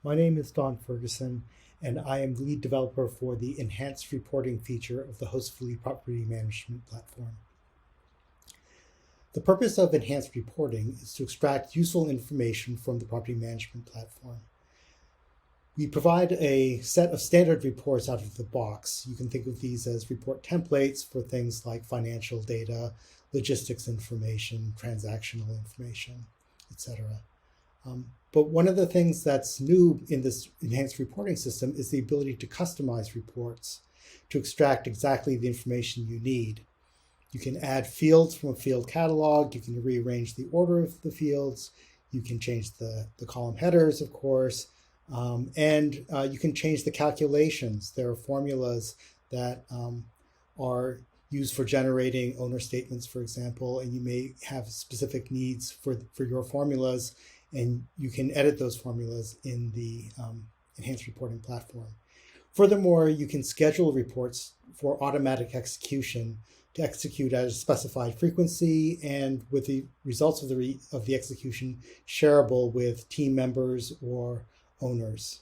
My name is Don Ferguson, and I am the lead developer for the enhanced reporting feature of the Hostfully property management platform. The purpose of enhanced reporting is to extract useful information from the property management platform. We provide a set of standard reports out of the box. You can think of these as report templates for things like financial data, logistics information, transactional information, etc. But one of the things that's new in this enhanced reporting system is the ability to customize reports to extract exactly the information you need. You can add fields from a field catalog. You can rearrange the order of the fields. You can change the column headers, of course, and you can change the calculations. There are formulas that are used for generating owner statements, for example, and you may have specific needs for your formulas, and you can edit those formulas in the enhanced reporting platform. Furthermore, you can schedule reports for automatic execution to execute at a specified frequency and with the results of the execution shareable with team members or owners.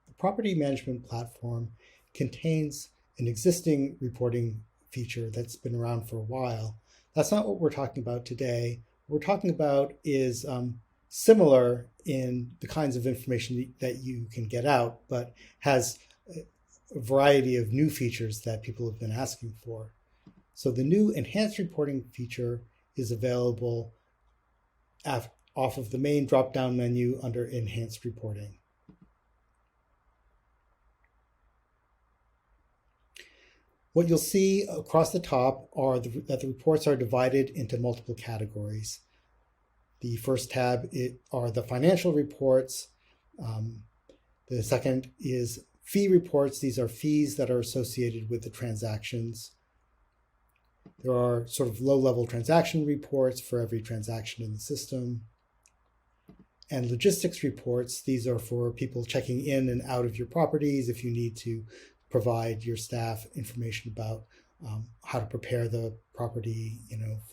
The property management platform contains an existing reporting feature that's been around for a while. That's not what we're talking about today. What we're talking about is similar in the kinds of information that you can get out, but has a variety of new features that people have been asking for. So the new enhanced reporting feature is available off of the main drop-down menu under enhanced reporting. What you'll see across the top are that the reports are divided into multiple categories. The first tab are the financial reports. The second is fee reports. These are fees that are associated with the transactions. There are sort of low-level transaction reports for every transaction in the system. And logistics reports, these are for people checking in and out of your properties if you need to provide your staff information about how to prepare the property,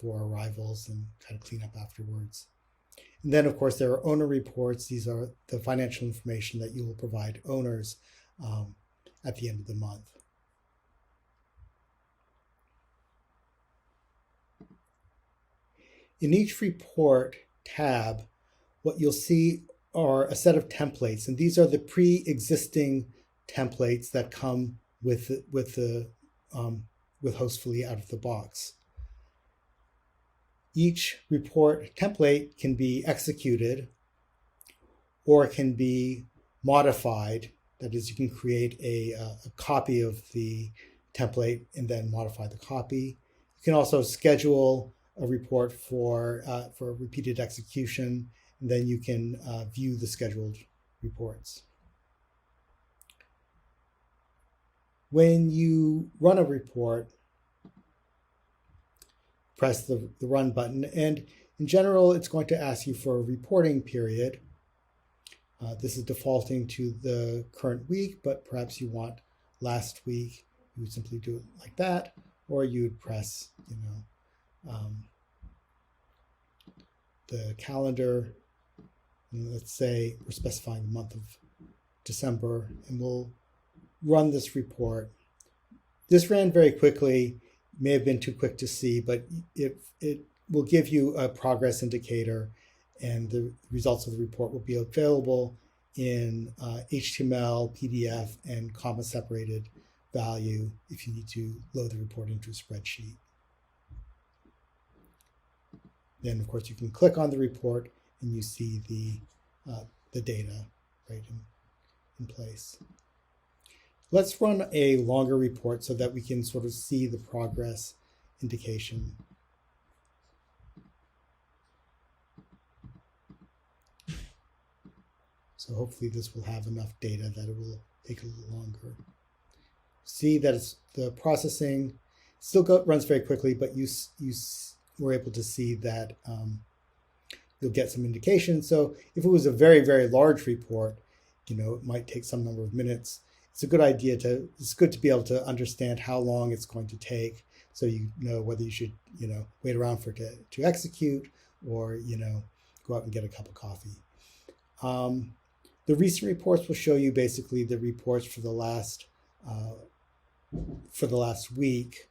for arrivals and kind of clean up afterwards. And then, of course, there are owner reports. These are the financial information that you will provide owners at the end of the month. In each report tab, what you'll see are a set of templates, and these are the pre-existing templates that come with Hostfully out of the box. Each report template can be executed or can be modified. That is, you can create a copy of the template and then modify the copy. You can also schedule a report for repeated execution, and then you can view the scheduled reports. When you run a report, press the run button, and in general, it's going to ask you for a reporting period. This is defaulting to the current week, but perhaps you want last week. You would simply do it like that, or you would press, the calendar, and let's say we're specifying the month of December, and we'll run this report. This ran very quickly, may have been too quick to see, but it will give you a progress indicator, and the results of the report will be available in HTML, PDF, and comma-separated value if you need to load the report into a spreadsheet. Then, of course, you can click on the report and you see the data right in place. Let's run a longer report so that we can sort of see the progress indication. So hopefully this will have enough data that it will take a little longer. See that the processing still runs very quickly, but you were able to see that you'll get some indication. So if it was a very, very large report, it might take some number of minutes. It's good to be able to understand how long it's going to take, so you know whether you should, wait around for it to execute, or, go out and get a cup of coffee. The recent reports will show you basically the reports for the last week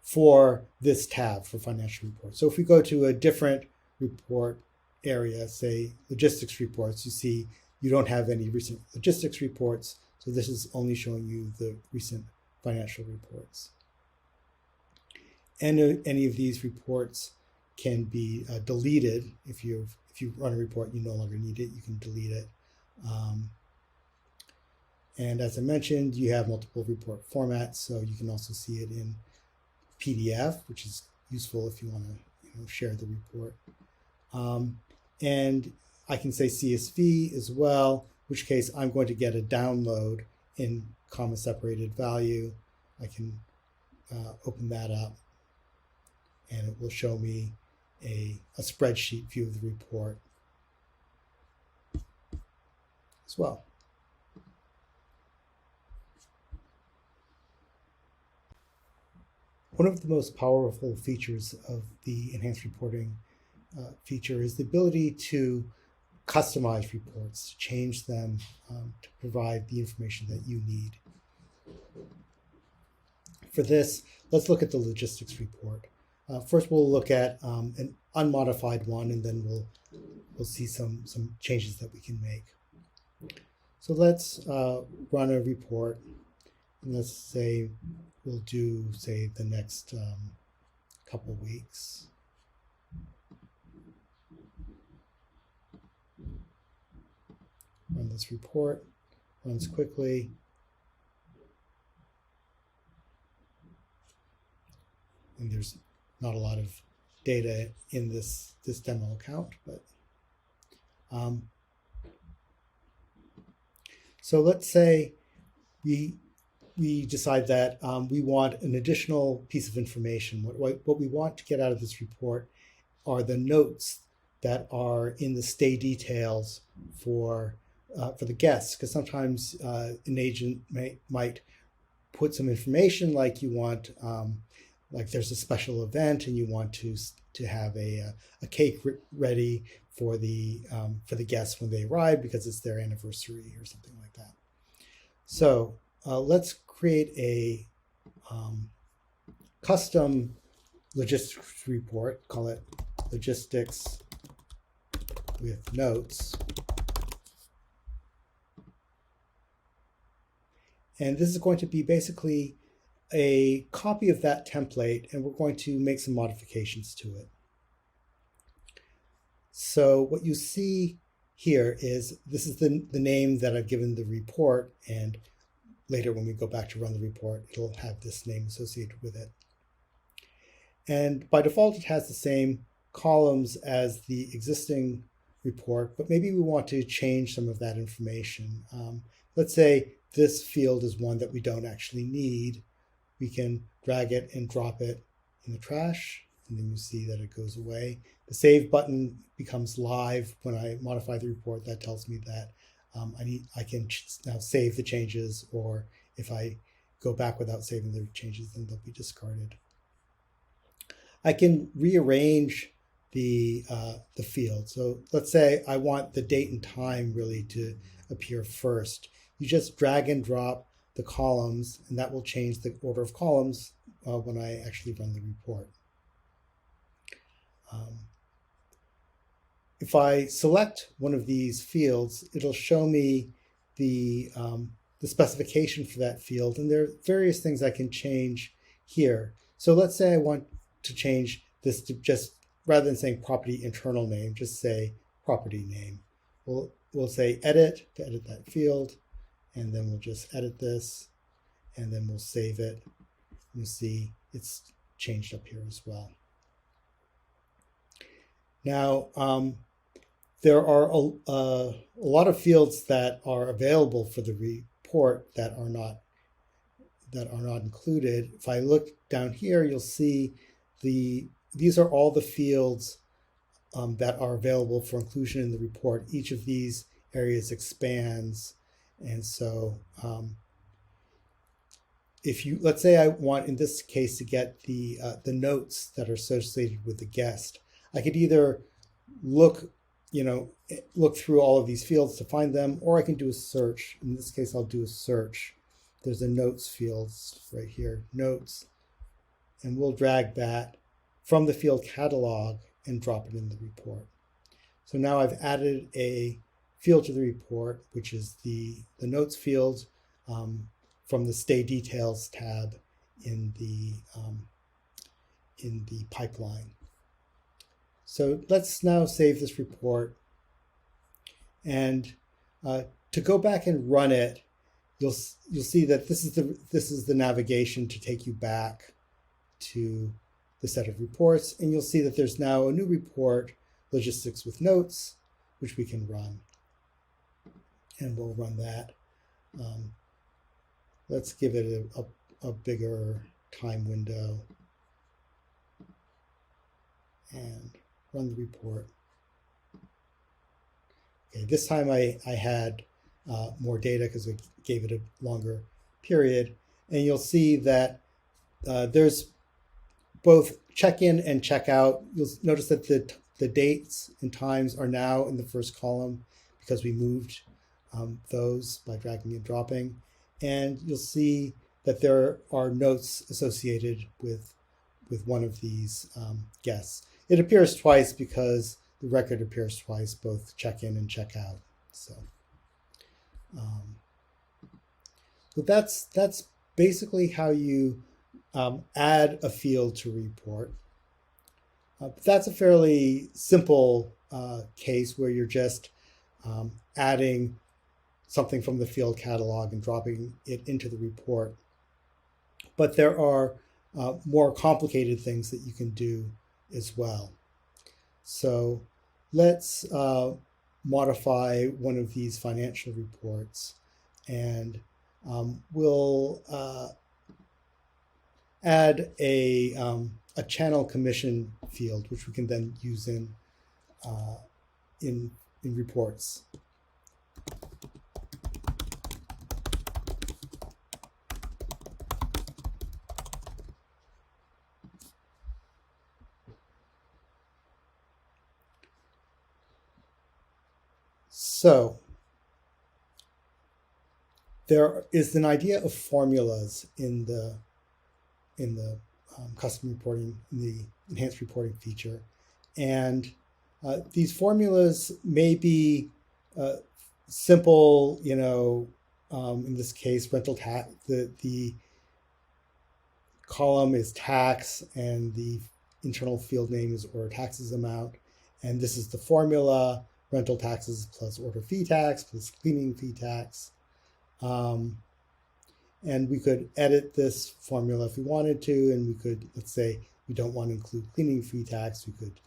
for this tab for financial reports. So if we go to a different report area, say logistics reports, you see you don't have any recent logistics reports. So this is only showing you the recent financial reports. And any of these reports can be deleted. If you run a report, you no longer need it, you can delete it. And as I mentioned, you have multiple report formats, so you can also see it in PDF, which is useful if you want to share the report. And I can say CSV as well, which case I'm going to get a download in comma separated value. I can open that up, and it will show me a spreadsheet view of the report as well. One of the most powerful features of the enhanced reporting feature is the ability to customize reports, to change them to provide the information that you need. For this, let's look at the logistics report. First, we'll look at an unmodified one, and then we'll see some changes that we can make. So let's run a report, and let's say we'll do, say, the next couple weeks. Run this report, runs quickly. And there's not a lot of data in this demo account, but so let's say we decide that we want an additional piece of information. What we want to get out of this report are the notes that are in the stay details for the guests, because sometimes an agent might put some information like you want, like there's a special event and you want to have a cake ready for the guests when they arrive because it's their anniversary or something like that. So let's create a custom logistics report, call it logistics with notes. And this is going to be basically a copy of that template, and we're going to make some modifications to it. So what you see here is this is the name that I've given the report, and later when we go back to run the report, it'll have this name associated with it. And by default, it has the same columns as the existing report, but maybe we want to change some of that information. Let's say this field is one that we don't actually need. We can drag it and drop it in the trash, and then you see that it goes away. The save button becomes live when I modify the report. That tells me that I can now save the changes, or if I go back without saving the changes, then they'll be discarded. I can rearrange the field. So let's say I want the date and time really to appear first. You just drag and drop the columns, and that will change the order of columns when I actually run the report. If I select one of these fields, it'll show me the specification for that field, and there are various things I can change here. So let's say I want to change this to just, rather than saying property internal name, just say property name. We'll say edit to edit that field, and then we'll just edit this, and then we'll save it. You'll see it's changed up here as well. Now, there are a lot of fields that are available for the report that are not included. If I look down here, you'll see these are all the fields that are available for inclusion in the report. Each of these areas expands, and so if you, let's say I want in this case to get the notes that are associated with the guest, I could either look, look through all of these fields to find them, or I can do a search. In this case, I'll do a search. There's a notes field right here, notes, and we'll drag that from the field catalog and drop it in the report. So now I've added a field to the report, which is the notes field from the Stay Details tab in the pipeline. So let's now save this report. And to go back and run it, you'll see that this is the navigation to take you back to the set of reports. And you'll see that there's now a new report, Logistics with Notes, which we can run. And we'll run that. Let's give it a bigger time window and run the report. Okay, this time I had more data because I gave it a longer period. And you'll see that there's both check-in and check-out. You'll notice that the dates and times are now in the first column because we moved those by dragging and dropping. And you'll see that there are notes associated with one of these guests. It appears twice because the record appears twice, both check-in and check-out. So that's basically how you add a field to report. That's a fairly simple case where you're just adding something from the field catalog and dropping it into the report. But there are more complicated things that you can do as well. So let's modify one of these financial reports, and we'll add a channel commission field, which we can then use in reports. So there is an idea of formulas in the custom reporting, in the enhanced reporting feature, and these formulas may be simple. In this case, rental tax. The column is tax, and the internal field name is order taxes amount, and this is the formula. Rental taxes plus order fee tax plus cleaning fee tax. And we could edit this formula if we wanted to, and we could, let's say we don't want to include cleaning fee tax, we could,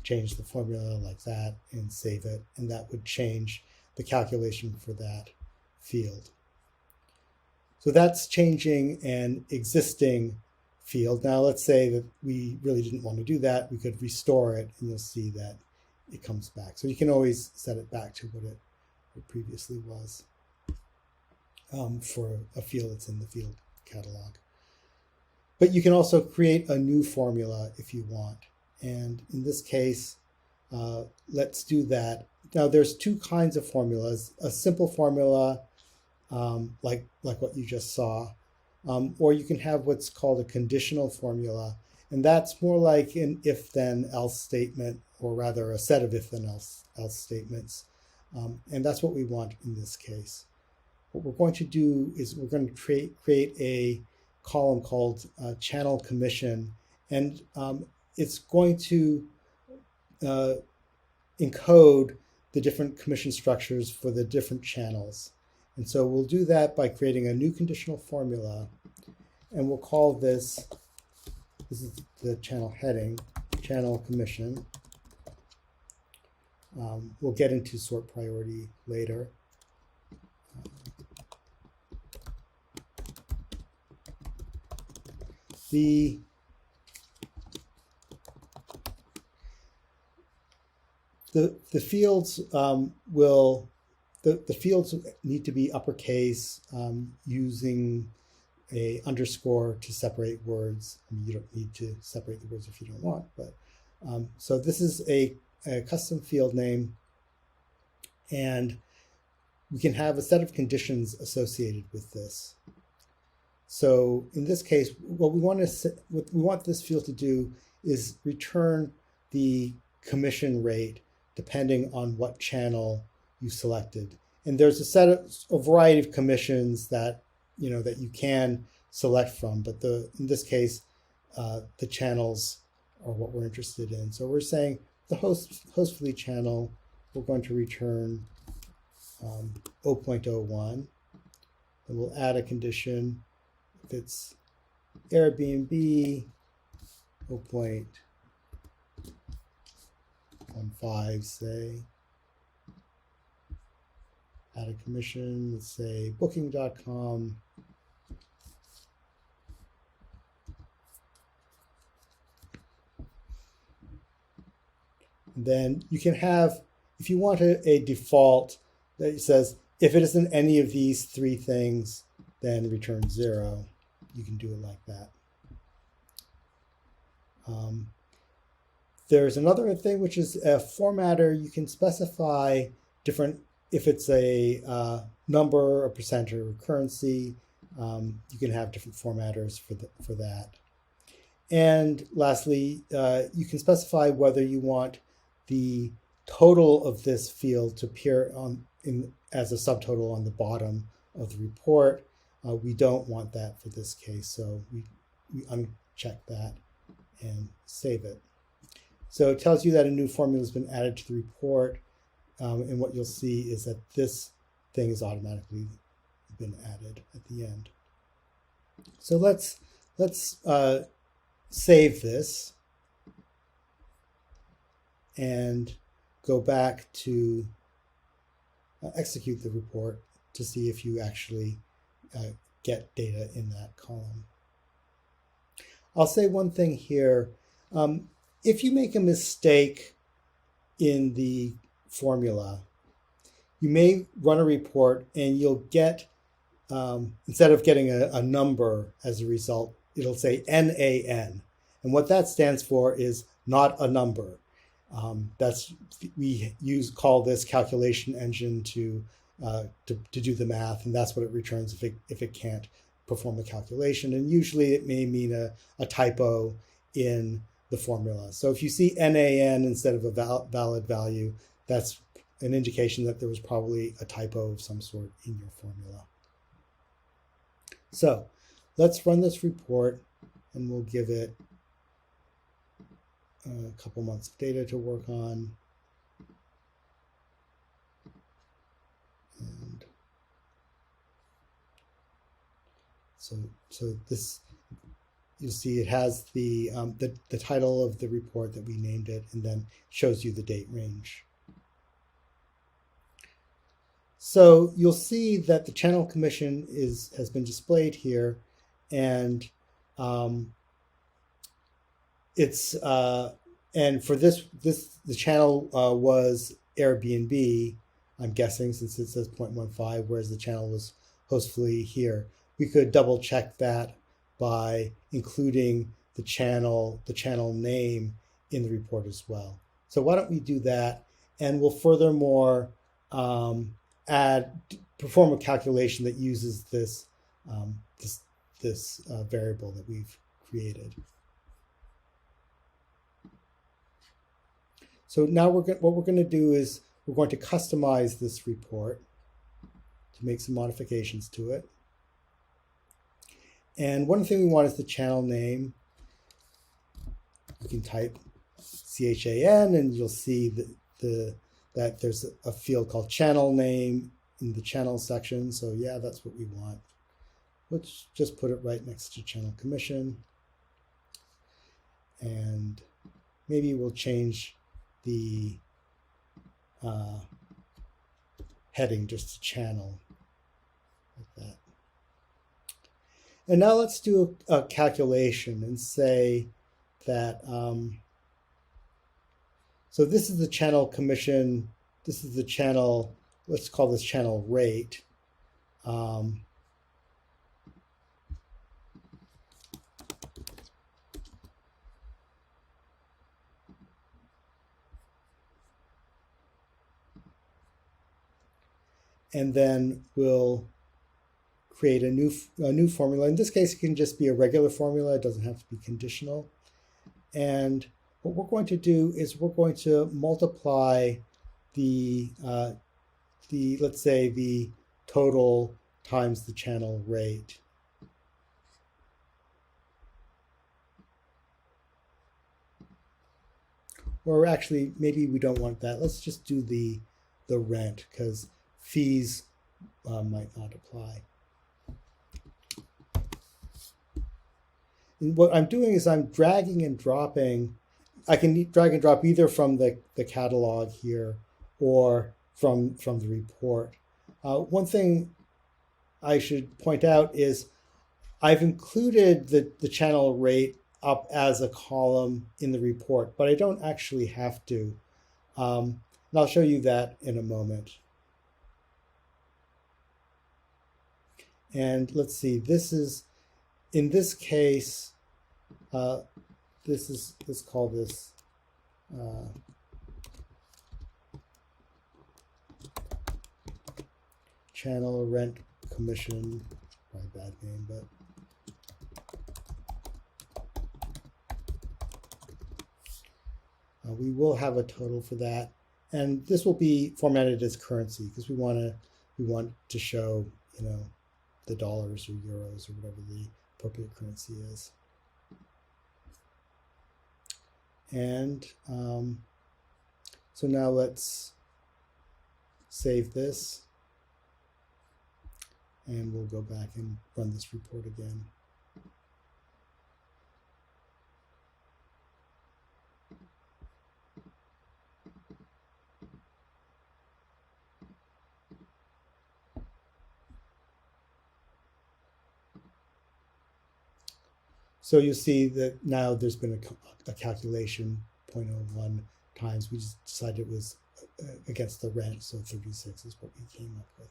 change the formula like that and save it, and that would change the calculation for that field. So that's changing an existing field. Now let's say that we really didn't want to do that. We could restore it, and you'll see that it comes back. So you can always set it back to what it previously was for a field that's in the field catalog. But you can also create a new formula if you want. And in this case, let's do that. Now there's two kinds of formulas: a simple formula, like what you just saw, or you can have what's called a conditional formula. And that's more like an if-then-else statement, or rather a set of if-then-else statements. And that's what we want in this case. What we're going to do is we're going to create a column called channel commission, and it's going to encode the different commission structures for the different channels. And so we'll do that by creating a new conditional formula, and we'll call this is the channel heading, channel commission. We'll get into sort priority later. The fields the fields need to be uppercase using a underscore to separate words. I mean, you don't need to separate the words if you don't want, but So this is a custom field name, and we can have a set of conditions associated with this. So in this case, what we want this field to do is return the commission rate depending on what channel you selected. And there's a variety of commissions that you can select from, but in this case, the channels are what we're interested in. So we're saying the Hostfully channel, we're going to return 0.01, and we'll add a condition. If it's Airbnb, 0.15, say. Add a commission, let's say booking.com. Then you can have, if you want a default that says, if it isn't any of these three things, then return 0. You can do it like that. There's another thing, which is a formatter. You can specify different, if it's a number, a percent, or currency, you can have different formatters for that. And lastly, you can specify whether you want the total of this field to appear as a subtotal on the bottom of the report. We don't want that for this case, so we uncheck that and save it. So it tells you that a new formula has been added to the report, and what you'll see is that this thing has automatically been added at the end. So let's save this and go back to execute the report to see if you actually get data in that column. I'll say one thing here. If you make a mistake in the formula, you may run a report and you'll get, instead of getting a number as a result, it'll say NaN. And what that stands for is not a number. We call this calculation engine to do the math, and that's what it returns if it can't perform the calculation. And usually it may mean a typo in the formula. So if you see NaN instead of a valid value, that's an indication that there was probably a typo of some sort in your formula. So let's run this report, and we'll give it a couple months of data to work on. And so this, you'll see it has the title of the report that we named it, and then shows you the date range. So you'll see that the channel commission has been displayed here, and and for the channel was Airbnb, I'm guessing, since it says 0.15, whereas the channel was Hostfully here. We could double check that by including the channel name in the report as well. So why don't we do that, and we'll furthermore perform a calculation that uses this variable that we've created. So now what we're going to do is we're going to customize this report to make some modifications to it. And one thing we want is the channel name. You can type CHAN, and you'll see that there's a field called channel name in the channel section. So yeah, that's what we want. Let's just put it right next to channel commission. And maybe we'll change the heading just to channel, like that. And now let's do a calculation and say that, so this is the channel commission, this is the channel, let's call this channel rate. and then we'll create a new formula. In this case, it can just be a regular formula. It doesn't have to be conditional. And what we're going to do is we're going to multiply the let's say the total times the channel rate. Or actually, maybe we don't want that. Let's just do the rent, because fees might not apply. And what I'm doing is I'm dragging and dropping. I can drag and drop either from the catalog here or from the report. One thing I should point out is I've included the channel rate up as a column in the report, but I don't actually have to. And I'll show you that in a moment. And let's see, this is, in this case, let's call this channel rent commission, probably a bad name, but we will have a total for that, and this will be formatted as currency because we want to show, you know, the dollars or euros or whatever the appropriate currency is. And so now let's save this, and we'll go back and run this report again. So you see that now there's been a calculation, 0.01 times. We just decided it was against the rent, so 36 is what we came up with.